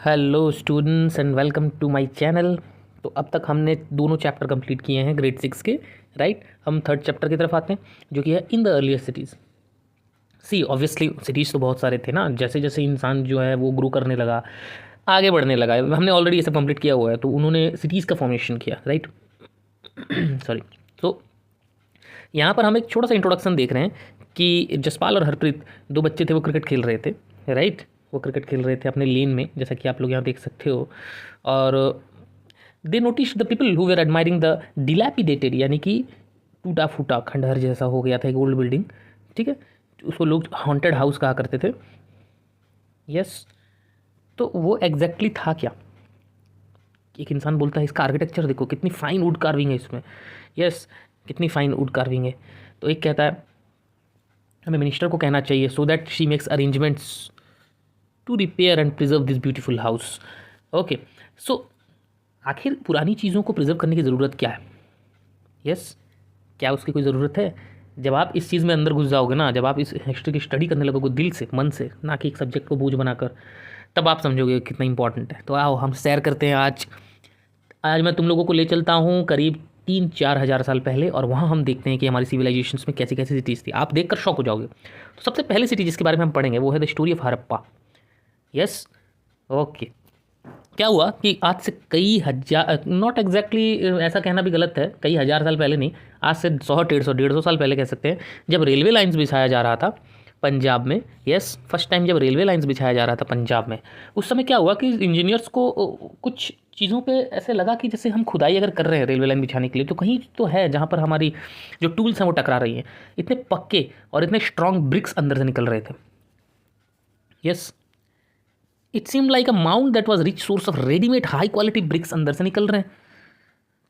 Hello students and welcome to my channel. तो अब तक हमने दोनों चैप्टर कंप्लीट किए हैं ग्रेड 6 के, राइट। हम थर्ड चैप्टर की तरफ आते हैं जो कि है in the earlier cities. See obviously cities तो बहुत सारे थे ना, जैसे जैसे इंसान जो है वो ग्रो करने लगा, आगे बढ़ने लगा। हमने ऑलरेडी ये सब कंप्लीट किया हुआ है, तो उन्होंने सिटीज़ का फॉर्मेशन किया, राइट। सॉरी। तो यहाँ पर हम एक छोटा सा इंट्रोडक्शन देख रहे हैं कि जसपाल और हरप्रीत दो बच्चे थे, वो क्रिकेट खेल रहे थे, राइट। वो क्रिकेट खेल रहे थे अपने लेन में, जैसा कि आप लोग यहाँ देख सकते हो। और they notice the people who were admiring the dilapidated, यानी कि टूटा फूटा खंडहर जैसा हो गया था एक ओल्ड बिल्डिंग, ठीक है। उसको लोग हॉन्टेड हाउस कहा करते थे। यस। तो वो एग्जैक्टली था क्या? एक इंसान बोलता है इसका आर्किटेक्चर देखो, कितनी फाइन वुड कार्विंग है इसमें। यस, कितनी फाइन वुड कार्विंग है। तो एक कहता है हमें मिनिस्टर को कहना चाहिए so that she makes arrangements to repair and preserve this beautiful house. Okay. So आखिर पुरानी चीज़ों को प्रिजर्व करने की ज़रूरत क्या है? यस, क्या उसकी कोई ज़रूरत है? जब आप इस चीज़ में अंदर घुस जाओगे ना, जब आप इस हिस्ट्री की स्टडी करने लगोगे दिल से, मन से, ना कि एक सब्जेक्ट को बोझ बनाकर, तब आप समझोगे कितना इंपॉर्टेंट है। तो आओ हम शेयर करते हैं आज। आज मैं तुम लोगों को ले चलता हूँ करीब 3-4 हज़ार साल पहले, और वहाँ हम देखते हैं कि हमारी सिविलाइजेशंस में कैसी कैसी सिटीज़ थी। आप देखकर शॉक हो जाओगे। तो सबसे पहले सिटी जिसके बारे में हम पढ़ेंगे वो है the story of Harappa. Yes. Okay. क्या हुआ कि आज से कई हजार, नॉट एग्जैक्टली ऐसा कहना भी गलत है, कई हज़ार साल पहले नहीं, आज से 100, 150, 150 साल पहले कह सकते हैं, जब रेलवे लाइंस बिछाया जा रहा था पंजाब में। यस, फर्स्ट टाइम जब रेलवे लाइंस बिछाया जा रहा था पंजाब में, उस समय क्या हुआ कि इंजीनियर्स को कुछ चीज़ों पे ऐसे लगा कि जैसे हम खुदाई अगर कर रहे हैं रेलवे लाइन बिछाने के लिए, तो कहीं तो है जहाँ पर हमारी जो टूल्स हैं वो टकरा रही हैं। इतने पक्के और इतने स्ट्रॉन्ग ब्रिक्स अंदर से निकल रहे थे। Yes. It seem like a mount that was rich source of readymade high quality bricks अंदर से निकल रहे हैं,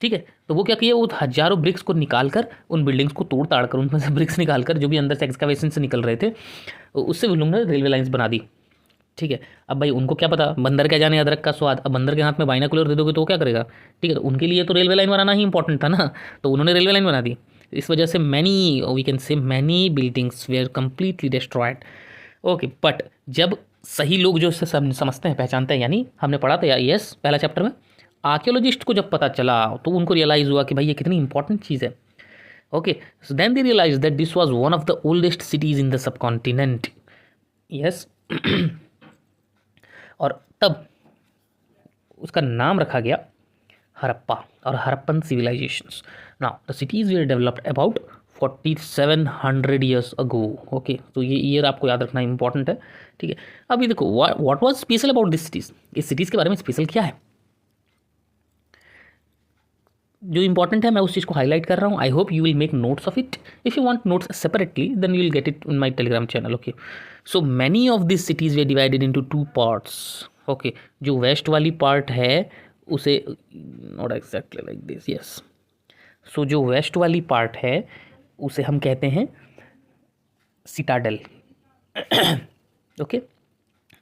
ठीक है। तो वो क्या किया, वो हजारों ब्रिक्स को निकाल कर, उन बिल्डिंग्स को तोड़ ताड़ कर, उनमें से ब्रिक्स निकाल कर, जो भी अंदर से एक्सकावेशन से निकल रहे थे, उससे उन लोगों ने रेलवे लाइन्स बना दी, ठीक है। अब भाई उनको क्या पता, बंदर क्या जाने अदरक का स्वाद। अब बंदर के हाथ में बाइनाकुलर दे दोगे तो वो क्या करेगा, ठीक है। तो उनके लिए तो रेलवे लाइन बनाना ही इंपॉर्टेंट था ना, तो उन्होंने रेलवे लाइन बना दी। इस वजह से many, we can say many buildings were completely destroyed. Okay. But जब सही लोग जो इससे समझते हैं, पहचानते हैं, यानी हमने पढ़ा था यस पहला चैप्टर में, आर्कियोलॉजिस्ट को जब पता चला तो उनको रियलाइज़ हुआ कि भाई ये कितनी इंपॉर्टेंट चीज़ है। Okay. So then they realise that this was one of the oldest cities in the subcontinent. Yes. और तब उसका नाम रखा गया हड़प्पा और Harappan civilisations. Now the cities were developed about 4700 years ago. Okay, तो ये ईयर आपको याद रखना इंपॉर्टेंट है, ठीक है। अभी देखो what was special about this cities, इस सिटीज़ के बारे में स्पेशल क्या है जो इंपॉर्टेंट है, मैं उस चीज़ को हाईलाइट कर रहा हूँ। I hope you will make notes of it. If you want notes separately then you will get it in my Telegram channel. Okay. So many of this cities were divided into 2 parts. Okay. जो west वाली part है उसे, not exactly like this, yes. So जो west वाली part है उसे हम कहते हैं सिटाडेल। ओके।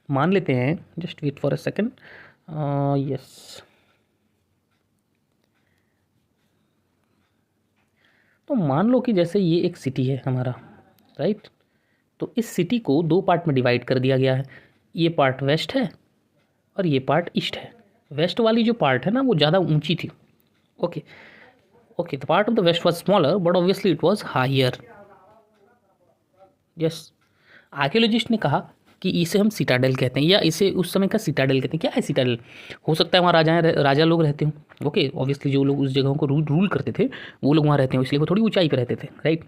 मान लेते हैं, just wait for a second. Yes. तो मान लो कि जैसे ये एक सिटी है हमारा, राइट। तो इस सिटी को 2 पार्ट में डिवाइड कर दिया गया है। ये पार्ट वेस्ट है और ये पार्ट ईस्ट है। वेस्ट वाली जो पार्ट है ना वो ज़्यादा ऊंची थी। Okay. Okay, the part of the west was smaller but obviously it was higher. Yes. Archaeologist ने कहा कि इसे हम सिटाडेल कहते हैं, या इसे उस समय का सिटाडेल कहते हैं। क्या है सिटाडेल? हो सकता है वहाँ राजा लोग रहते हों। ओके, ऑब्वियसली जो लोग उस जगहों को रूल करते थे वो लोग वहाँ रहते हैं, इसलिए वो थोड़ी ऊंचाई पर रहते थे, राइट।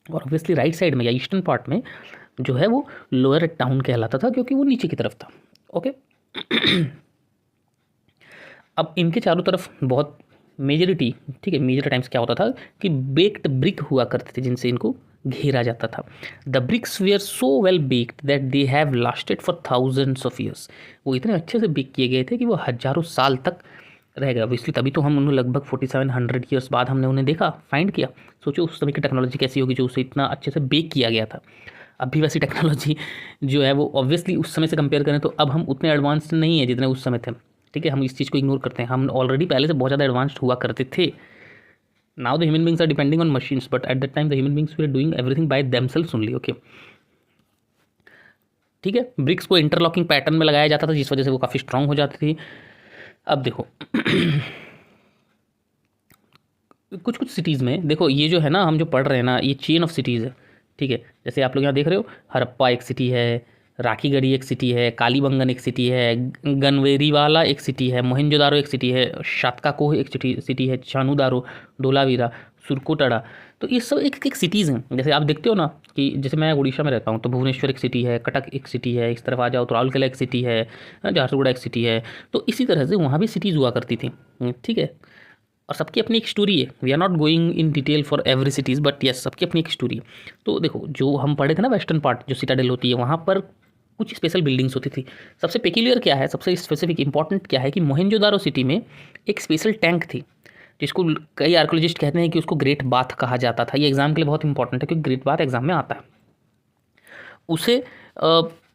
और ऑब्वियसली राइट साइड में या ईस्टर्न पार्ट में जो है वो लोअर टाउन कहलाता था, क्योंकि वो नीचे की तरफ था। ओके। अब इनके चारों तरफ बहुत मेजरिटी, ठीक है, मेजर टाइम्स क्या होता था कि बेक्ड ब्रिक हुआ करते थे जिनसे इनको घेरा जाता था। The bricks were so well baked that they have lasted for thousands of years. वो इतने अच्छे से बेक किए गए थे कि वो हजारों साल तक रह गया। इसलिए तभी तो हम उन्हें लगभग 4700 ईयर्स बाद हमने उन्हें देखा, फाइंड किया। सोचो उस समय की टेक्नोलॉजी कैसी होगी जो उसे इतना अच्छे से बेक किया गया था। अब भी वैसी टेक्नोलॉजी जो है वो ऑब्वियसली उस समय से कंपेयर करें तो अब हम उतने एडवांस्ड नहीं है जितने उस समय थे, ठीक है। हम इस चीज़ को इग्नोर करते हैं, हम ऑलरेडी पहले से बहुत ज़्यादा एडवांस्ड हुआ करते थे। Now the human beings are depending on machines but at that time the human beings were doing everything by themselves only. Okay. ठीक है। ब्रिक्स को इंटरलॉकिंग पैटर्न में लगाया जाता था जिस वजह से वो काफ़ी स्ट्रांग हो जाती थी। अब देखो कुछ कुछ सिटीज़ में देखो, ये जो है ना हम जो पढ़ रहे हैं ना, ये चेन ऑफ सिटीज़ है, ठीक है। जैसे आप लोग यहाँ देख रहे हो, हड़प्पा एक सिटी है, राखीगढ़ी एक सिटी है, कालीबंगन एक सिटी है, गनवेरीवाला एक सिटी है, मोहनजोदारो एक सिटी है, शातकाकोह एक सिटी है, चानूदारो, धोलावीरा, सुरकोटड़ा। तो ये सब एक एक सिटीज़ हैं। जैसे आप देखते हो ना कि जैसे मैं उड़ीसा में रहता हूँ तो भुवनेश्वर एक सिटी है, कटक एक सिटी है, इस तरफ आ जाओ तो राउरकेला एक सिटी है, झारसुगुड़ा एक सिटी है। तो इसी तरह से वहाँ भी सिटीज़ हुआ करती थी, ठीक है। और सबकी अपनी एक स्टोरी है। We are not going in detail for every cities, but yes सबकी अपनी एक स्टोरी है। तो देखो जो हम पढ़े थे ना वेस्टर्न पार्ट जो सिटाडेल होती है, वहाँ पर कुछ स्पेशल बिल्डिंग्स होती थी। सबसे पेक्यूलियर क्या है, सबसे स्पेसिफिक इंपॉर्टेंट क्या है कि मोहनजोदारो सिटी में एक स्पेशल टैंक थी जिसको कई आर्कोलॉजिस्ट कहते हैं कि उसको ग्रेट बाथ कहा जाता था। ये एग्जाम के लिए बहुत इंपॉर्टेंट है क्योंकि ग्रेट बाथ एग्जाम में आता है। उसे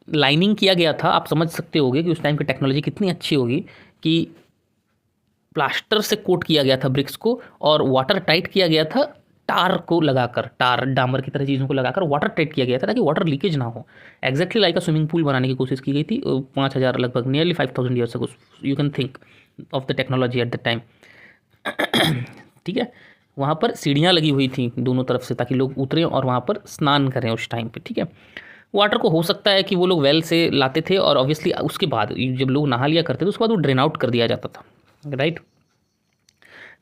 लाइनिंग किया गया था। आप समझ सकते होगे कि उस टाइम की टेक्नोलॉजी कितनी अच्छी होगी कि प्लास्टर से कोट किया गया था ब्रिक्स को और वाटर टाइट किया गया था टार को लगाकर, टार डामर की तरह चीज़ों को लगाकर वाटर टाइट किया गया था ताकि वाटर लीकेज ना हो। एग्जैक्टली लाइक अ स्विमिंग पूल बनाने की कोशिश की गई थी 5000 लगभग, nearly 5000 years ago. You can think of the technology at the time. ठीक है। वहाँ पर सीढ़ियाँ लगी हुई थी दोनों तरफ से ताकि लोग उतरें और वहाँ पर स्नान करें उस टाइम पे, ठीक है। वाटर को हो सकता है कि वो लोग वेल से लाते थे और ऑब्वियसली उसके बाद जब लोग नहा लिया करते थे उसके बाद वो ड्रेन आउट कर दिया जाता था, राइट।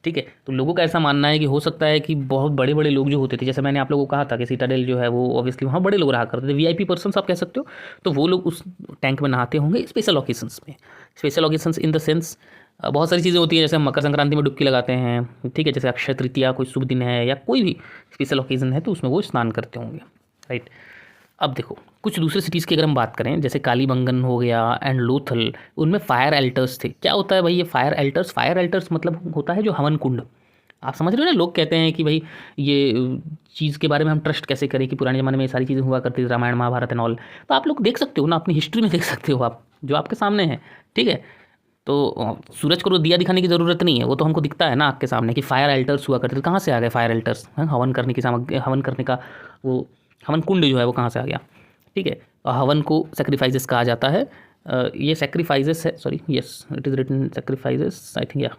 ठीक है। तो लोगों का ऐसा मानना है कि हो सकता है कि बहुत बड़े बड़े लोग जो होते थे, जैसे मैंने आप लोगों को कहा था कि सिटाडेल जो है वो ऑब्वियसली वहाँ बड़े लोग रहा करते थे, वीआईपी पर्सन्स आप कह सकते हो, तो वो लोग उस टैंक में नहाते होंगे स्पेशल ओकेजन्स में। Special occasions in the sense बहुत सारी चीज़ें होती हैं, जैसे हम मकर संक्रांति में डुबकी लगाते हैं, ठीक है, जैसे अक्षय तृतीया कोई शुभ दिन है या कोई भी स्पेशल ओकेजन है तो उसमें वो स्नान करते होंगे, राइट। अब देखो कुछ दूसरे सिटीज़ की अगर हम बात करें, जैसे कालीबंगन हो गया एंड लोथल, उनमें फायर एल्टर्स थे। क्या होता है भाई ये फायर एल्टर्स? फायर एल्टर्स मतलब होता है जो हवन कुंड। आप समझ रहे हो ना, लोग कहते हैं कि भाई ये चीज़ के बारे में हम ट्रस्ट कैसे करें कि पुराने ज़माने में ये सारी चीज़ें हुआ करती थी, रामायण महाभारत एंड ऑल। तो आप लोग देख सकते हो ना, अपनी हिस्ट्री में देख सकते हो आप, जो आपके सामने है, ठीक है। तो सूरज को दिया दिखाने की ज़रूरत नहीं है, वो तो हमको दिखता है ना आँख के सामने कि फायर एल्टर्स हुआ करते थे। कहाँ से आ गए फायर एल्टर्स? हवन करने की सामग्री, हवन करने का वो हवन कुंड जो है वो कहाँ से आ गया, ठीक है। और हवन को सेक्रीफाइसेस कहा जाता है। ये सेक्रीफाइसेस है, sorry, yes it is written sacrifices I think, yeah.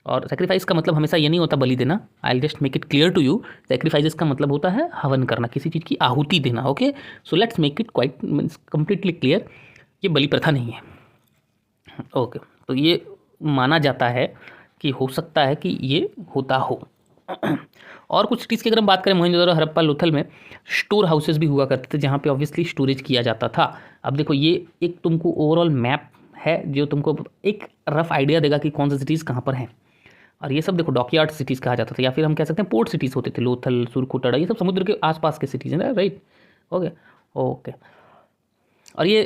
और सेक्रीफाइस का मतलब हमेशा ये नहीं होता बलि देना। I just make it clear to you, sacrifices का मतलब होता है हवन करना, किसी चीज़ की आहुति देना, okay. So let's make it quite completely clear, ये बलि प्रथा नहीं है, ओके। तो ये माना जाता है कि हो सकता है कि ये होता हो। और कुछ चीज़ की अगर हम बात करें, मोहनजोदड़ो, हड़प्पा, लोथल में स्टोर हाउसेस भी हुआ करते थे जहाँ पे ऑब्वियसली स्टोरेज किया जाता था। अब देखो ये एक तुमको ओवरऑल मैप है जो तुमको एक रफ आइडिया देगा कि कौन सी सिटीज़ कहाँ पर हैं। और ये सब देखो डॉकयार्ड सिटीज़ कहा जाता था, या फिर हम कह सकते हैं पोर्ट सिटीज़ होते थे। लोथल, सुरकोटड़ा, ये सब समुद्र के आसपास के सिटीज़ हैं, राइट, ओके ओके। और ये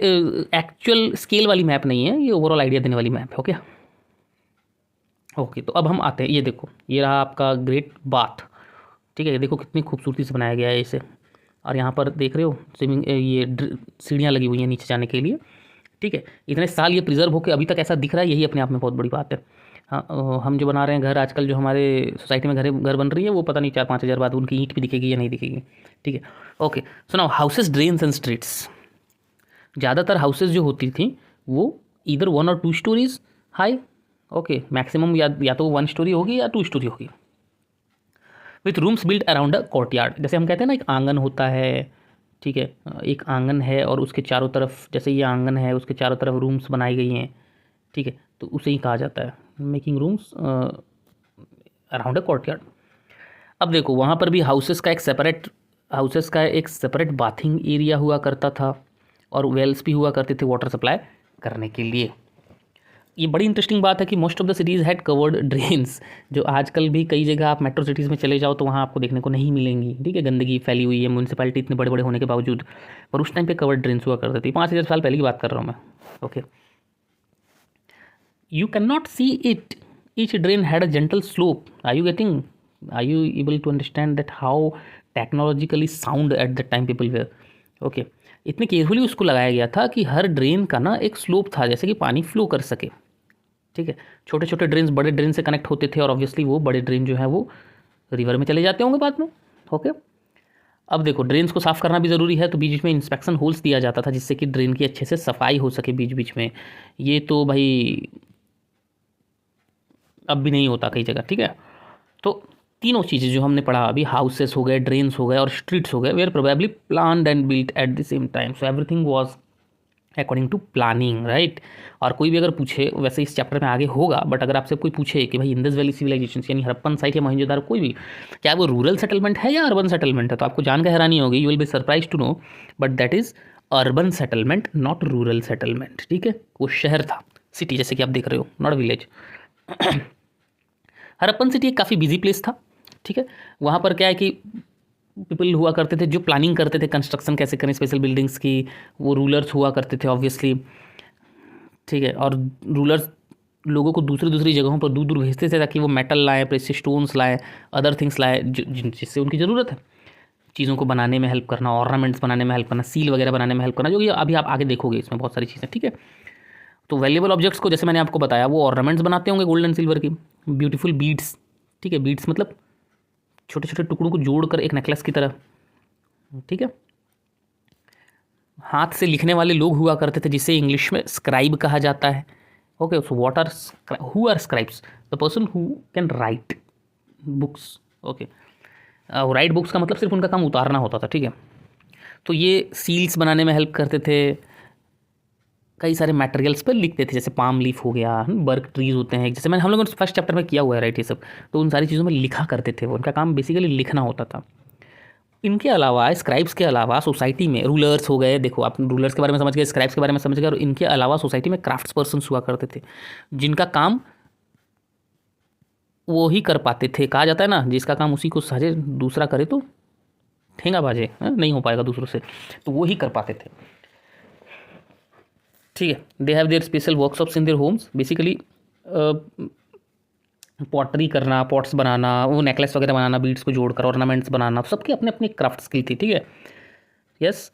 एक्चुअल स्केल वाली मैप नहीं है, ये ओवरऑल आइडिया देने वाली मैप है, ओके ओके। तो अब हम आते हैं, ये देखो ये रहा आपका ग्रेट बाथ, ठीक है। ये देखो कितनी खूबसूरती से बनाया गया है इसे। और यहाँ पर देख रहे हो स्विमिंग, ये सीढ़ियाँ लगी हुई हैं नीचे जाने के लिए, ठीक है। इतने साल ये प्रिजर्व होकर अभी तक ऐसा दिख रहा है, यही अपने आप में बहुत बड़ी बात है। हाँ, हम जो बना रहे हैं घर आजकल, जो हमारे सोसाइटी में घर बन रही है, वो पता नहीं 4-5 हज़ार बाद उनकी ईंट भी दिखेगी या नहीं दिखेगी, ठीक है, okay. So now houses, drains and streets. ज़्यादातर हाउसेस जो होती थी वो इधर 1 और 2 स्टोरीज हाई, ओके, मैक्सिमम या तो 1 स्टोरी होगी या 2 स्टोरी होगी, with rooms built around a courtyard. जैसे हम कहते हैं ना एक आंगन होता है, ठीक है, एक आंगन है और उसके चारों तरफ, जैसे ये आंगन है उसके चारों तरफ रूम्स बनाई गई हैं, ठीक है, तो उसे ही कहा जाता है मेकिंग रूम्स अराउंड अ कोर्टयार्ड। अब देखो वहाँ पर भी हाउसेस का एक सेपरेट बाथिंग एरिया हुआ करता था और वेल्स भी हुआ करते थे वाटर सप्लाई करने के लिए। ये बड़ी इंटरेस्टिंग बात है कि most of the cities had covered drains, जो आजकल भी कई जगह आप मेट्रो सिटीज़ में चले जाओ तो वहाँ आपको देखने को नहीं मिलेंगी, ठीक है। गंदगी फैली हुई है, म्यूनसिपैलिटी इतने बड़े बड़े होने के बावजूद, पर उस टाइम पे कवर्ड ड्रेन्स हुआ करते थे। 5000 साल पहले की बात कर रहा हूँ मैं, okay. You can not see it, each drain had a gentle slope. Are you able to understand that how technologically sound at the time people were, okay. इतने केयरफुली उसको लगाया गया था कि हर ड्रेन का ना एक स्लोप था, जैसे कि पानी फ्लो कर सके, ठीक है। छोटे छोटे ड्रेन्स बड़े ड्रेन से कनेक्ट होते थे और ऑब्वियसली वो बड़े ड्रेन जो है वो रिवर में चले जाते होंगे बाद में, ओके। अब देखो ड्रेन्स को साफ़ करना भी ज़रूरी है, तो बीच बीच में इंस्पेक्शन होल्स दिया जाता था जिससे कि ड्रेन की अच्छे से सफाई हो सके बीच बीच में। ये तो भाई अब भी नहीं होता कई जगह, ठीक है। तो तीनों चीज़ें जो हमने पढ़ा अभी, हाउसेस हो गए, ड्रेन्स हो गए और स्ट्रीट्स हो गए, were probably planned and built at the same time, so everything was according to planning, right. और कोई भी अगर पूछे, वैसे इस चैप्टर में आगे होगा, बट अगर आपसे कोई पूछे कि भाई इंडस वैली सिविलाइजेशन यानी हड़प्पन साइट या मोहनजोदारो कोई भी, क्या वो रूरल सेटलमेंट है या अर्बन सेटलमेंट है, तो आपको जानकर हैरानी होगी, you will be surprise to know, but that is urban settlement not rural settlement, ठीक है। वो शहर था, सिटी जैसे कि आप देख रहे हो, नॉट विलेज। हड़प्पन सिटी एक काफ़ी बिजी प्लेस था, ठीक है। वहाँ पर क्या है कि पीपल हुआ करते थे जो प्लानिंग करते थे कंस्ट्रक्शन कैसे करें स्पेशल बिल्डिंग्स की, वो रूलर्स हुआ करते थे ऑब्वियसली, ठीक है। और रूलर्स लोगों को दूसरी दूसरी जगहों पर दूर दूर भेजते थे ताकि वो मेटल लाएँ, प्रेशियस स्टोन्स लाएँ, अदर थिंग्स लाएँ जिससे उनकी ज़रूरत है, चीज़ों को बनाने में हेल्प करना, ऑर्नामेंट्स बनाने में हेल्प करना, सील वगैरह बनाने में हेल्प करना, जो कि अभी आप आगे देखोगे इसमें बहुत सारी चीज़ें, ठीक है। तो वैल्यूएबल ऑब्जेक्ट्स को जैसे मैंने आपको बताया वो ऑर्नामेंट्स बनाते होंगे गोल्ड एंड सिल्वर की, ब्यूटीफुल बीड्स, ठीक है। बीड्स मतलब छोटे छोटे टुकड़ों को जोड़कर एक नेकलेस की तरह, ठीक है। हाथ से लिखने वाले लोग हुआ करते थे जिसे इंग्लिश में स्क्राइब कहा जाता है। Okay, so what are who are scribes, the person who can write books. Okay, write books का मतलब सिर्फ उनका काम उतारना होता था, ठीक है। तो ये सील्स बनाने में हेल्प करते थे, कई सारे मटेरियल्स पर लिखते थे, जैसे पाम लीफ हो गया, बर्क ट्रीज होते हैं, जैसे मैंने हम लोगों ने फर्स्ट चैप्टर में किया हुआ है, राइट, ये सब। तो उन सारी चीज़ों में लिखा करते थे, वो उनका काम बेसिकली लिखना होता था। इनके अलावा स्क्राइब्स के अलावा सोसाइटी में रूलर्स हो गए, देखो आप रूलर्स के बारे में समझ गए, स्क्राइब्स के बारे में समझ गए, और इनके अलावा सोसाइटी में क्राफ्ट्स पर्सन्स हुआ करते थे जिनका काम वो ही कर पाते थे। कहा जाता है ना, जिसका काम उसी को साझे दूसरा करे तो ठेंगा बाजे, नहीं हो पाएगा दूसरों से, तो वो ही कर पाते थे, ठीक है। They have their special workshops in their homes, basically pottery करना, पॉट्स बनाना, वो नेकलेस वगैरह बनाना, बीड्स को जोड़कर ऑर्नामेंट्स बनाना, सबके अपने अपने क्राफ्ट स्किल थी, ठीक है। यस,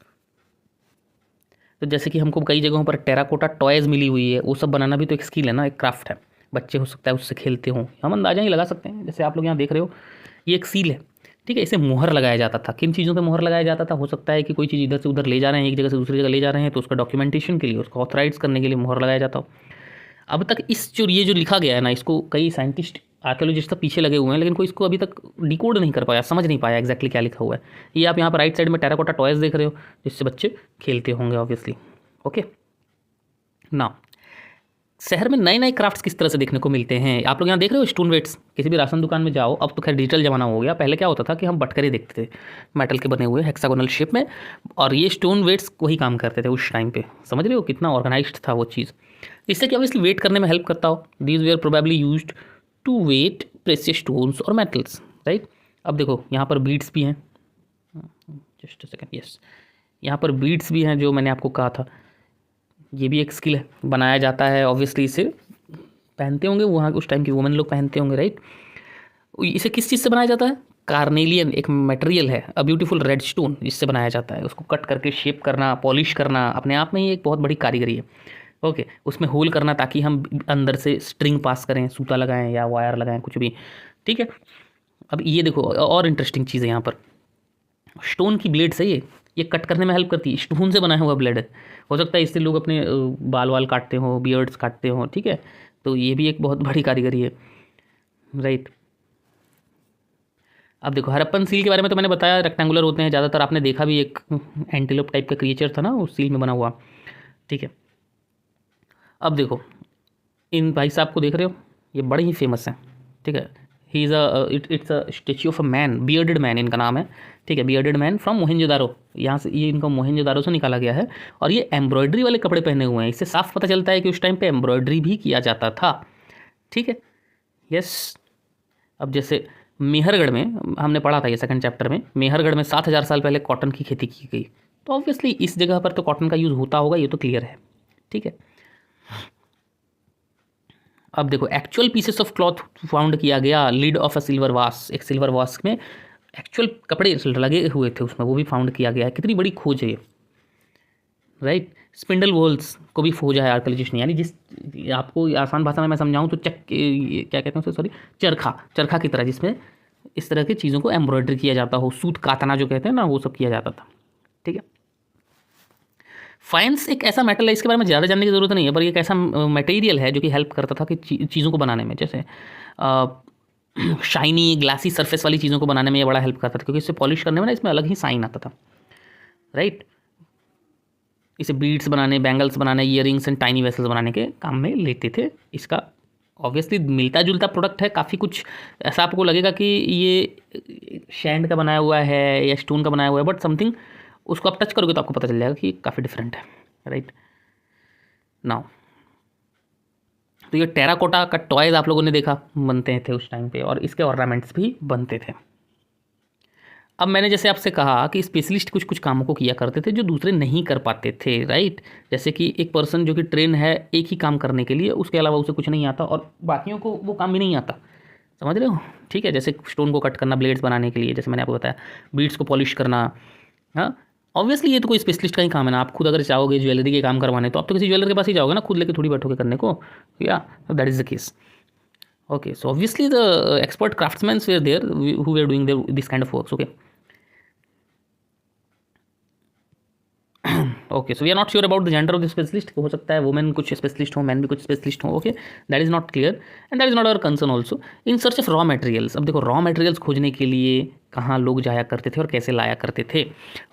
तो जैसे कि हमको कई जगहों पर टेराकोटा टॉयज़ मिली हुई है, वो सब बनाना भी तो एक स्किल है ना, एक क्राफ्ट है। बच्चे हो सकता है उससे खेलते हों, हम अंदाजा ही लगा सकते हैं, जैसे आप लोग यहाँ देख रहे हो, ये एक सील है, ठीक है। इसे मोहर लगाया जाता था। किन चीज़ों पे मोहर लगाया जाता था, हो सकता है कि कोई चीज़ इधर से उधर ले जा रहे हैं, एक जगह से दूसरी जगह ले जा रहे हैं, तो उसका डॉक्यूमेंटेशन के लिए, उसको ऑथराइज करने के लिए मोहर लगाया जाता हो। अब तक इस जो ये जो लिखा गया है ना, इसको कई साइंटिस्ट, आर्कियोलॉजिस्ट सब पीछे लगे हुए हैं, लेकिन कोई इसको अभी तक डिकोड नहीं कर पाया, समझ नहीं पाया एग्जैक्टली क्या लिखा हुआ है। ये आप यहाँ पर राइट साइड में टेराकोटा टॉयज़ देख रहे हो, जिससे बच्चे खेलते होंगे ऑब्वियसली। ओके ना, शहर में नए नए क्राफ्ट्स किस तरह से देखने को मिलते हैं, आप लोग यहाँ देख रहे हो स्टोन वेट्स। किसी भी राशन दुकान में जाओ, अब तो खैर डिजिटल ज़माना हो गया, पहले क्या होता था कि हम बटकरे देखते थे मेटल के बने हुए हेक्सागोनल शेप में, और ये स्टोन वेट्स वही काम करते थे उस टाइम पे। समझ रहे हो कितना ऑर्गेनाइज्ड था वो चीज़। इससे कि ऑब्वियसली वेट करने में हेल्प करता हो। These were probably used to weigh precious stones और मेटल्स, राइट। अब देखो यहाँ पर बीड्स भी हैं, जस्ट अ सेकंड, यस, यहाँ पर बीड्स भी हैं जो मैंने आपको कहा था, ये भी एक स्किल है, बनाया जाता है ऑब्वियसली। इसे पहनते होंगे वहाँ उस टाइम की वुमेन लोग पहनते होंगे, राइट। इसे किस चीज़ से बनाया जाता है, कार्नेलियन एक मटेरियल है, अ ब्यूटीफुल रेड स्टोन, जिससे बनाया जाता है। उसको कट करके शेप करना, पॉलिश करना, अपने आप में ही एक बहुत बड़ी कारीगरी है। ओके, उसमें होल करना ताकि हम अंदर से स्ट्रिंग पास करें, सूता लगाएं या वायर लगाएं, कुछ भी, ठीक है। अब ये देखो और इंटरेस्टिंग चीज़ है यहाँ पर, स्टोन की ब्लेड से ये कट करने में हेल्प करती है, स्टोन से बनाया हुआ ब्लेड है। हो सकता है इससे लोग अपने बाल वाल काटते हो, बियर्ड्स काटते हो, ठीक है। तो ये भी एक बहुत बड़ी कारीगरी है, राइट। अब देखो हड़प्पन सील के बारे में तो मैंने बताया, रेक्टेंगुलर होते हैं ज़्यादातर, आपने देखा भी, एक एंटीलोप टाइप का क्रिएचर था ना उस सील में बना हुआ, ठीक है। अब देखो इन भाई साहब को देख रहे हो, ये बड़े ही फेमस हैं, ठीक है। He is it's a statue of a man, bearded man इनका नाम है, ठीक है। बियर्डेड मैन फ्रॉम मोहनजोदारो, यहाँ से ये इनका मोहनजोदारो से निकाला गया है, और ये एम्ब्रॉयडरी वाले कपड़े पहने हुए हैं। इससे साफ पता चलता है कि उस टाइम पे एम्ब्रॉयडरी भी किया जाता था, ठीक है। यस, अब जैसे मेहरगढ़ में हमने पढ़ा था ये सेकंड चैप्टर में, मेहरगढ़ में 7,000 साल पहले कॉटन की खेती की गई, तो ऑब्वियसली इस जगह पर तो कॉटन का यूज़ होता होगा, ये तो क्लियर है, ठीक है। अब देखो actual pieces of cloth found किया गया, लिड ऑफ अ सिल्वर वास, एक सिल्वर वास में एक्चुअल कपड़े लगे हुए थे उसमें, वो भी फाउंड किया गया है। कितनी बड़ी खोज है ये, राइट। स्पिंडल वॉल्स को भी खोजा है आर्कियोलॉजिस्ट ने, यानी जिस आपको आसान भाषा में मैं समझाऊं तो क्या कहते हैं उसे, सॉरी, चरखा की तरह, जिसमें इस तरह की चीज़ों को एम्ब्रॉयडरी किया जाता हो, सूत कातना जो कहते हैं ना, वो सब किया जाता था। ठीक है, फाइंस एक ऐसा मेटल है, इसके बारे में ज़्यादा जानने की ज़रूरत नहीं है, पर एक ऐसा मटेरियल है जो कि हेल्प करता था कि चीज़ों को बनाने में, जैसे शाइनी ग्लासी सरफेस वाली चीज़ों को बनाने में ये बड़ा हेल्प करता था, क्योंकि इससे पॉलिश करने में ना इसमें अलग ही साइन आता था, राइट। इसे बीड्स बनाने, बैंगल्स बनाने, ईयरिंग्स एंड टाइनी वेसल्स बनाने के काम में लेते थे। इसका ऑब्वियसली मिलता जुलता प्रोडक्ट है, काफ़ी कुछ ऐसा आपको लगेगा कि ये शैंड का बनाया हुआ है या स्टोन का बनाया हुआ है, बट समथिंग उसको आप टच करोगे तो आपको पता चल जाएगा कि काफ़ी डिफरेंट है, राइट। नाउ तो ये टेराकोटा का टॉयज आप लोगों ने देखा बनते थे उस टाइम पे, और इसके ऑर्नामेंट्स भी बनते थे। अब मैंने जैसे आपसे कहा कि स्पेशलिस्ट कुछ कुछ कामों को किया करते थे जो दूसरे नहीं कर पाते थे, राइट। जैसे कि एक पर्सन जो कि ट्रेन है एक ही काम करने के लिए, उसके अलावा उसे कुछ नहीं आता और बाकियों को वो काम भी नहीं आता, समझ रहे हो। ठीक है, जैसे स्टोन को कट करना ब्लेड्स बनाने के लिए, जैसे मैंने आपको बताया बीड्स को पॉलिश करना। हाँ, ऑब्वियसली ये तो कोई स्पेशलिस्ट का ही काम है ना। आप खुद अगर चाहोगे ज्वेलरी के काम करवाने तो आप तो किसी ज्वेलर के पास ही जाओगे ना, खुद लेके थोड़ी बैठोगे करने को, या that is the case. Okay, so obviously the expert craftsmans were there who were doing this kind of works. Okay, okay, so we are not sure about the gender of the specialist. हो सकता है women कुछ specialist हो, man भी कुछ specialist हो। Okay, that is not clear and that is not our concern also. In search of raw materials, अब देखो रॉ मटेरियल्स खोजने के लिए कहाँ लोग जाया करते थे और कैसे लाया करते थे।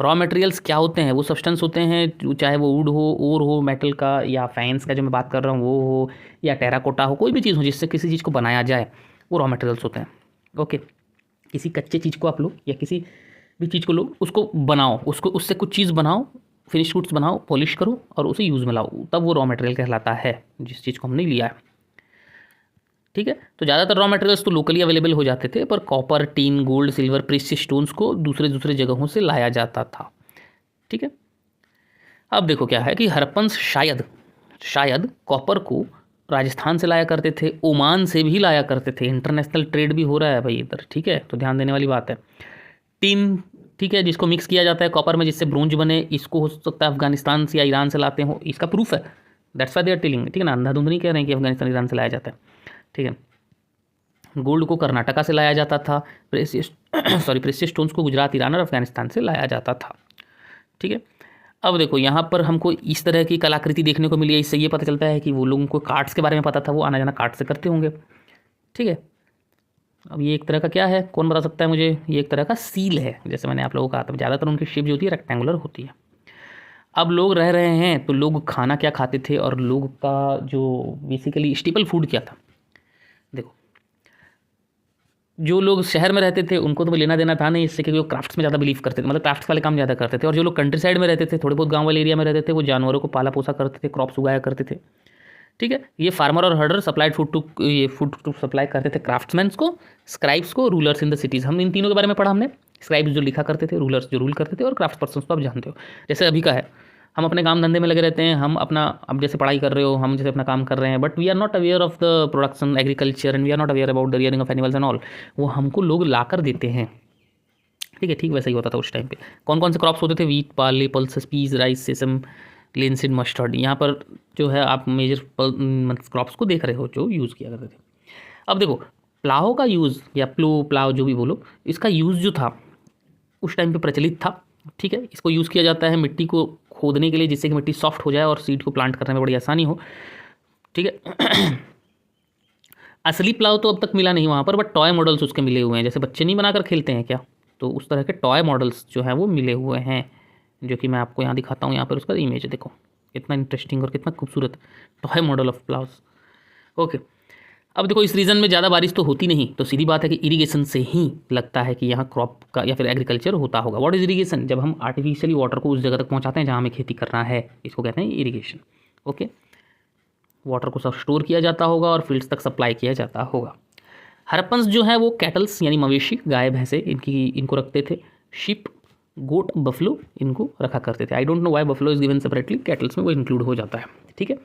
रॉ मटेरियल्स क्या होते हैं? वो सब्सटेंस होते हैं, चाहे वो वुड हो, ओर हो मेटल का, या फैंस का जो मैं बात कर रहा हूँ वो हो, या टेराकोटा हो, कोई भी चीज़ हो जिससे किसी चीज़ को बनाया जाए, वो रॉ मटेरियल्स होते हैं। ओके, किसी कच्चे चीज़ को आप लो या किसी भी चीज़ को लो, उसको बनाओ, उसको उससे कुछ चीज़ बनाओ, फिनिश गुड्स बनाओ, पॉलिश करो और उसे यूज़ में लाओ, तब वो रॉ मटेरियल कहलाता है जिस चीज़ को हमने लिया है। ठीक है, तो ज़्यादातर रॉ मटेरियल्स तो लोकली अवेलेबल हो जाते थे, पर copper, tin, gold, silver, precious stones को दूसरे दूसरे जगहों से लाया जाता था। ठीक है, अब देखो क्या है कि हड़प्पन्स शायद कॉपर को राजस्थान से लाया करते थे, ओमान से भी लाया करते थे। इंटरनेशनल ट्रेड भी हो रहा है भाई इधर, ठीक है, तो ध्यान देने वाली बात है। टिन, ठीक है, जिसको मिक्स किया जाता है कॉपर में जिससे ब्रोंज बने, इसको हो सकता है अफगानिस्तान से या ईरान से लाते हो, इसका प्रूफ है, that's why they are telling. ठीक है ना, अंधाधुंध नहीं कह रहे हैं कि अफगानिस्तान ईरान से लाया जाता है। ठीक है, गोल्ड को कर्नाटका से लाया जाता था, प्रेशियस स्टोन्स को गुजरात, ईरान और अफगानिस्तान से लाया जाता था। ठीक है, अब देखो यहाँ पर हमको इस तरह की कलाकृति देखने को मिली है, इससे ये पता चलता है कि वो लोगों को कार्ड्स के बारे में पता था, वो आना जाना कार्ड से करते होंगे। ठीक है, अब ये एक तरह का क्या है, कौन बता सकता है मुझे? ये एक तरह का सील है, जैसे मैंने आप लोगों को कहा था, ज़्यादातर उनकी शेप जो होती है रेक्टेंगुलर होती है। अब लोग रह रहे हैं तो लोग खाना क्या खाते थे और लोग का जो बेसिकली स्टेपल फूड क्या था। देखो, जो लोग शहर में रहते थे उनको तो लेना देना था नहीं इससे, क्योंकि वो क्राफ्ट्स में ज़्यादा बिलीव करते थे, मतलब क्राफ्ट्स वाले काम ज़्यादा करते थे। और जो लोग कंट्री साइड में रहते थे, थोड़े बहुत गाँव वाले एरिया में रहते थे, वो जानवरों को पाला पोसा करते थे, क्रॉप्स उगाया करते थे। ठीक है, ये फार्मर और herder supplied food to supply करते थे क्राफ्ट्समैन्स को, स्क्राइब्स को, रूलर्स इन द सिटीज़। हम इन तीनों के बारे में पढ़ा हमने, स्क्राइब्स जो लिखा करते थे, रूलर्स जो रूल करते थे, और क्राफ्ट पर्सन तो आप जानते हो। जैसे अभी का है, हम अपने काम धंधे में लगे रहते हैं, हम अपना, अब जैसे पढ़ाई कर रहे हो, हम जैसे अपना काम कर रहे हैं, but we are not aware of the production agriculture and we are not aware about the rearing of animals and all. वो हमको लोग ला कर देते हैं। ठीक है, ठीक वैसा ही होता था उस टाइम पे। कौन कौन से क्रॉप्स होते थे? Wheat, barley, pulses, peas, rice, sesame, linseed, mustard. यहाँ पर जो है आप मेजर क्रॉप्स को देख रहे हो जो यूज़ किया करते थे। अब देखो, प्लाव का यूज़ या प्लाव जो भी बोलो, इसका यूज़ जो था उस टाइम पे प्रचलित था। ठीक है, इसको यूज़ किया जाता है मिट्टी को खोदने के लिए, जिससे कि मिट्टी सॉफ्ट हो जाए और सीड को प्लांट करने में बड़ी आसानी हो। ठीक है, असली प्लाव तो अब तक मिला नहीं वहाँ पर, बट टॉय मॉडल्स उसके मिले हुए हैं। जैसे बच्चे नहीं बनाकर खेलते हैं क्या, तो उस तरह के टॉय मॉडल्स जो हैं वो मिले हुए हैं, जो कि मैं आपको यहाँ दिखाता हूँ। यहाँ पर उसका इमेज देखो, कितना इंटरेस्टिंग और कितना खूबसूरत टॉय मॉडल ऑफ प्लाव्स। ओके, अब देखो, इस रीजन में ज़्यादा बारिश तो होती नहीं, तो सीधी बात है कि इरिगेशन से ही लगता है कि यहाँ क्रॉप का या फिर एग्रीकल्चर होता होगा। What is irrigation? जब हम आर्टिफिशियली वाटर को उस जगह तक पहुँचाते हैं जहाँ हमें खेती करना है, इसको कहते हैं इरिगेशन। ओके, वाटर को सब स्टोर किया जाता होगा और फील्ड्स तक सप्लाई किया जाता होगा। हड़प्पन्स जो है वो कैटल्स यानी मवेशी, गाय भैंसे इनको रखते थे। शिप, गोट, बफलो इनको रखा करते थे। I don't know why buffalo is given separately, kettles में वो इंक्लूड हो जाता है। ठीक है,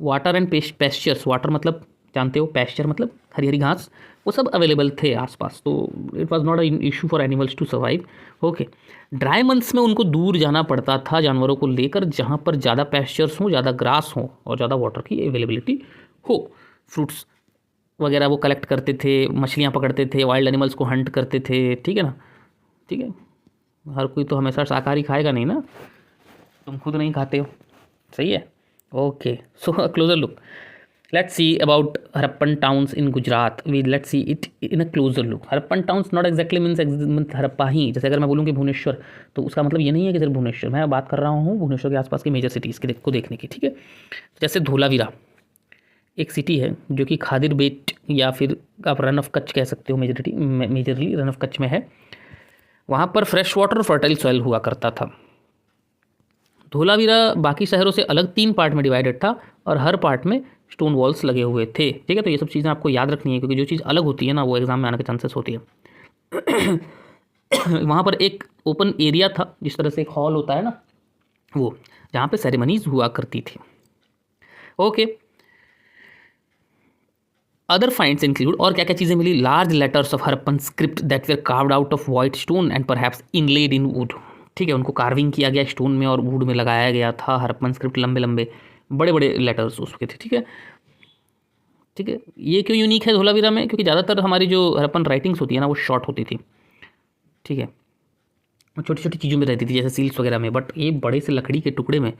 वाटर एंड पेस्चर्स, वाटर मतलब जानते हो, पेस्चर मतलब हरी हरी घास, वो सब अवेलेबल थे आसपास, तो it was not a issue for animals to survive. Okay, dry months में उनको दूर जाना पड़ता था जानवरों को लेकर, जहाँ पर ज़्यादा पेस्चर्स हों, ज़्यादा ग्रास हो और ज़्यादा वाटर की अवेलेबिलिटी हो। फ्रूट्स वगैरह वो कलेक्ट करते थे, मछलियाँ पकड़ते थे, वाइल्ड एनिमल्स को हंट करते थे, ठीक है ना। ठीक है, हर कोई तो हमेशा शाकाहारी खाएगा नहीं ना, तुम खुद नहीं खाते हो, सही है। Okay, so closure look, let's see about Harappan towns in Gujarat. Let's see it in a closer look. Harappan towns not exactly means Harappa ही। जैसे अगर मैं बोलूँ कि भुवनेश्वर, तो उसका मतलब ये नहीं है कि सिर्फ भुवनेश्वर, मैं बात कर रहा हूँ भुवनेश्वर के आसपास की मेजर सिटीज़ के को देखने की, ठीक है। जैसे धोलावीरा एक सिटी है जो कि खादिर बेट या फिर आप रन ऑफ कच्छ कह सकते हो, मेजरली रन ऑफ कच्छ में है। वहाँ पर फ्रेश वाटर फर्टाइल सॉइल हुआ करता था। धोलावीरा बाकी शहरों से अलग 3 पार्ट में डिवाइडेड था और हर पार्ट में स्टोन वॉल्स लगे हुए थे, ठीक है। तो ये सब चीज़ें आपको याद रखनी है, क्योंकि जो चीज़ अलग होती है ना वो एग्जाम में आने के चांसेस होती है। वहाँ पर एक ओपन एरिया था, जिस तरह से एक हॉल होता है ना, वो जहाँ पे सेरेमनीज हुआ करती थी। ओके, अदर फाइंड्स इंक्लूड, और क्या क्या चीज़ें मिली, large letters of Harappan script that were carved out of white stone and perhaps inlaid in wood, ठीक है। उनको कार्विंग किया गया स्टोन में और वुड में लगाया गया था। हरप्पन स्क्रिप्ट लंबे लंबे बड़े बड़े लेटर्स उसके थे, ठीक है। ठीक है, ये क्यों यूनिक है धोलावीरा में, क्योंकि ज़्यादातर हमारी जो हरप्पन राइटिंग्स होती है ना वो शॉर्ट होती थी, ठीक है, छोटी छोटी चीज़ों में रहती थी, जैसे सील्स वगैरह में, बट ये बड़े से लकड़ी के टुकड़े में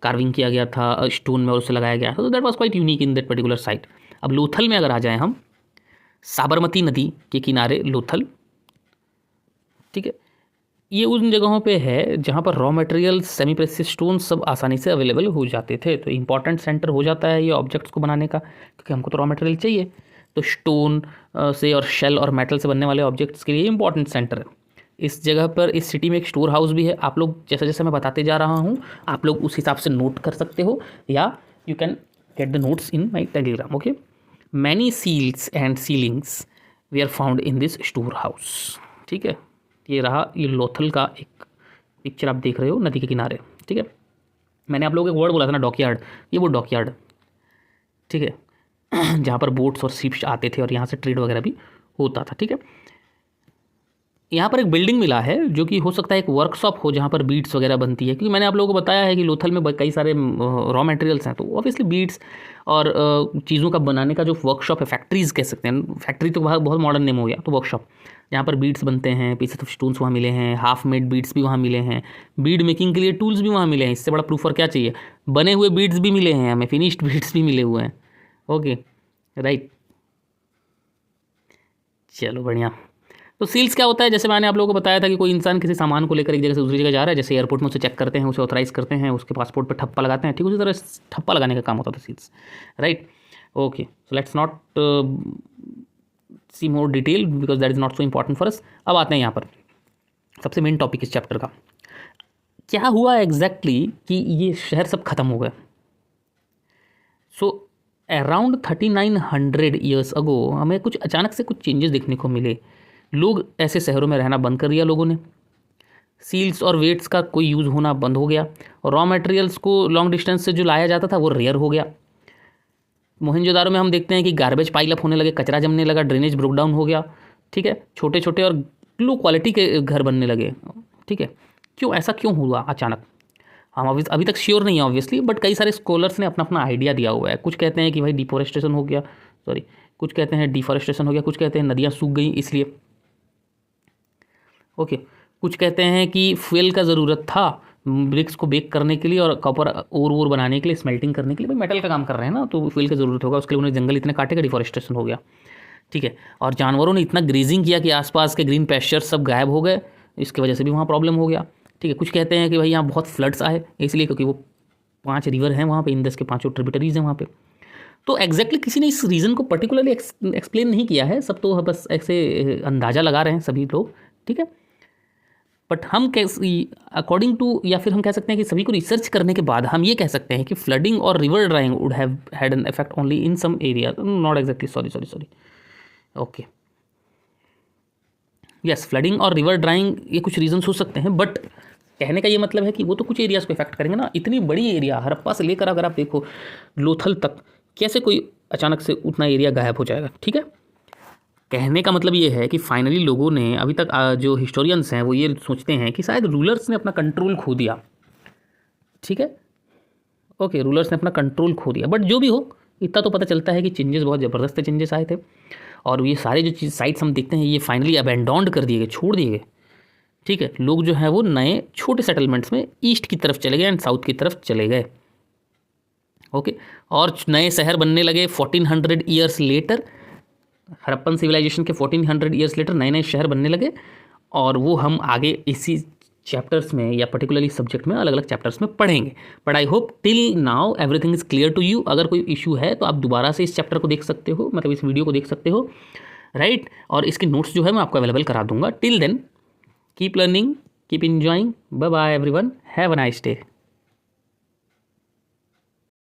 कार्विंग किया गया था स्टोन में और उसे लगाया गया, तो that was quite unique in that particular site. अब लोथल में अगर आ जाएँ हम, साबरमती नदी के किनारे लोथल, ठीक है, ये उन जगहों पे है जहाँ पर raw material semi precious stone सब आसानी से अवेलेबल हो जाते थे। तो इंपॉर्टेंट सेंटर हो जाता है ये ऑब्जेक्ट्स को बनाने का, क्योंकि हमको तो रॉ मटेरियल चाहिए। तो स्टोन से और शेल और मेटल से बनने वाले ऑब्जेक्ट्स के लिए इंपॉर्टेंट सेंटर है। इस जगह पर, इस सिटी में एक स्टोर हाउस भी है। आप लोग जैसे जैसे मैं बताते जा रहा हूँ आप लोग उस हिसाब से नोट कर सकते हो, या you can get the notes in my Telegram. Okay, many seals and sealings we are found in this store house, ठीक है। ये रहा, ये लोथल का एक पिक्चर आप देख रहे हो नदी के किनारे, ठीक है। मैंने आप लोगों को एक वर्ड बोला था ना, डॉकयार्ड, ये वो डॉकयार्ड, ठीक है, जहाँ पर बोट्स और शिप्स आते थे और यहाँ से ट्रेड वगैरह भी होता था, ठीक है। यहाँ पर एक बिल्डिंग मिला है जो कि हो सकता है एक वर्कशॉप हो जहाँ पर बीड्स वगैरह बनती है, क्योंकि मैंने आप लोगों को बताया है कि लोथल में कई सारे रॉ मटेरियल्स हैं, तो ऑब्वियसली बीड्स और चीज़ों का बनाने का जो वर्कशॉप है, फैक्ट्रीज़ कह सकते हैं, फैक्ट्री तो बहुत मॉडर्न नेम हो गया, तो वर्कशॉप जहाँ पर बीड्स बनते हैं, पीसेस ऑफ स्टोन्स वहाँ मिले हैं, हाफ मेड बीड्स भी वहाँ मिले हैं, बीड मेकिंग के लिए टूल्स भी वहाँ मिले हैं। इससे बड़ा प्रूफ और क्या चाहिए, बने हुए बीड्स भी मिले हैं हमें, फिनिश्ड बीड्स भी मिले हुए हैं। ओके राइट, चलो बढ़िया। तो सील्स क्या होता है, जैसे मैंने आप लोगों को बताया था कि कोई इंसान किसी सामान को लेकर एक जगह से दूसरी जगह जा रहा है, जैसे एयरपोर्ट में उसे चेक करते हैं, उसे ऑथराइज करते हैं, उसके पासपोर्ट पर ठप्पा लगाते हैं, ठीक उसी तरह ठप्पा लगाने का काम होता था seals, right. Okay, so let's not see more detail because that is not so important for us. अब आते हैं यहाँ पर सबसे मेन टॉपिक इस चैप्टर का, क्या हुआ एग्जैक्टली कि ये शहर सब खत्म हो गए। सो अराउंड 3900 ईयर्स अगो हमें कुछ अचानक से कुछ चेंजेस देखने को मिले। लोग ऐसे शहरों में रहना बंद कर दिया लोगों ने, सील्स और वेट्स का कोई यूज़ होना बंद हो गया, और रॉ मटेरियल्स को लॉन्ग डिस्टेंस से जो लाया जाता था वो रेयर हो गया। मोहनजोदारो में हम देखते हैं कि गार्बेज पाइल अप होने लगे, कचरा जमने लगा, ड्रेनेज ब्रोक डाउन हो गया, ठीक है, छोटे छोटे और लो क्वालिटी के घर बनने लगे, ठीक है। क्यों, ऐसा क्यों हुआ अचानक, हम अभी तक श्योर नहीं है ऑब्वियसली, बट कई सारे स्कॉलर्स ने अपना अपना आइडिया दिया हुआ है। कुछ कहते हैं कि भाई डिफॉरेस्टेशन हो गया, कुछ कहते हैं डिफॉरेस्टेशन हो गया, कुछ कहते हैं नदियाँ सूख गई इसलिए, ओके, कुछ कहते हैं कि फ्यूल का ज़रूरत था ब्रिक्स को बेक करने के लिए और कॉपर ओर बनाने के लिए, स्मेल्टिंग करने के लिए, भाई मेटल का काम कर रहे हैं ना, तो फ्यूल की ज़रूरत होगा, उसके लिए उन्हें जंगल इतने काटे का डिफॉरेस्टेशन हो गया, ठीक है। और जानवरों ने इतना ग्रेजिंग किया कि आसपास के ग्रीन पैस्चर्स सब गायब हो गए, इसकी वजह से भी वहाँ प्रॉब्लम हो गया, ठीक है। कुछ कहते हैं कि भाई यहाँ बहुत फ्लड्स आए इसलिए, क्योंकि वो 5 रिवर हैं वहाँ पे, इंडस के 5 ट्रिब्यूटरीज हैं वहाँ पे। तो एग्जैक्टली किसी ने इस रीज़न को पर्टिकुलरली एक्सप्लेन नहीं किया है, सब तो बस ऐसे अंदाज़ा लगा रहे हैं सभी लोग, ठीक है। बट हम कैसे अकॉर्डिंग टू, या फिर हम कह सकते हैं कि सभी को रिसर्च करने के बाद हम ये कह सकते हैं कि फ्लडिंग और river drying would have had an effect only in some area, not exactly, sorry, okay, yes, flooding और रिवर ड्राइंग ये कुछ रीजन्स हो सकते हैं, बट कहने का ये मतलब है कि वो तो कुछ एरियाज़ को इफेक्ट करेंगे ना। इतनी बड़ी एरिया हड़प्पा से लेकर अगर आप देखो लोथल तक, कैसे कोई अचानक से उतना एरिया गायब हो जाएगा, ठीक है। कहने का मतलब ये है कि फाइनली लोगों ने, अभी तक जो हिस्टोरियंस हैं वो ये सोचते हैं कि शायद रूलर्स ने अपना कंट्रोल खो दिया, ठीक है, ओके, रूलर्स ने अपना कंट्रोल खो दिया। बट जो भी हो, इतना तो पता चलता है कि चेंजेस, बहुत ज़बरदस्त चेंजेस आए थे, और ये सारे जो चीज़ साइट्स हम देखते हैं ये फाइनली अबेंडोन्ड कर दिए गए, छोड़ दिए गए। ठीक है, लोग जो है वो नए छोटे सेटलमेंट्स में ईस्ट की तरफ चले गए एंड साउथ की तरफ चले गए। ओके, और नए शहर बनने लगे 1400 ईयर्स लेटर, हड़प्पन सिविलाइजेशन के 1400 ईयर्स लेटर नए नए शहर बनने लगे, और वो हम आगे इसी चैप्टर्स में या पर्टिकुलरली सब्जेक्ट में अलग अलग चैप्टर्स में पढ़ेंगे। But I hope till now everything is clear to you. अगर कोई इशू है तो आप दोबारा से इस चैप्टर को देख सकते हो, मतलब इस वीडियो को देख सकते हो, राइट। और इसके नोट्स जो है मैं आपको अवेलेबल करा दूंगा। Till then keep learning, keep enjoying, bye bye everyone, have a nice day.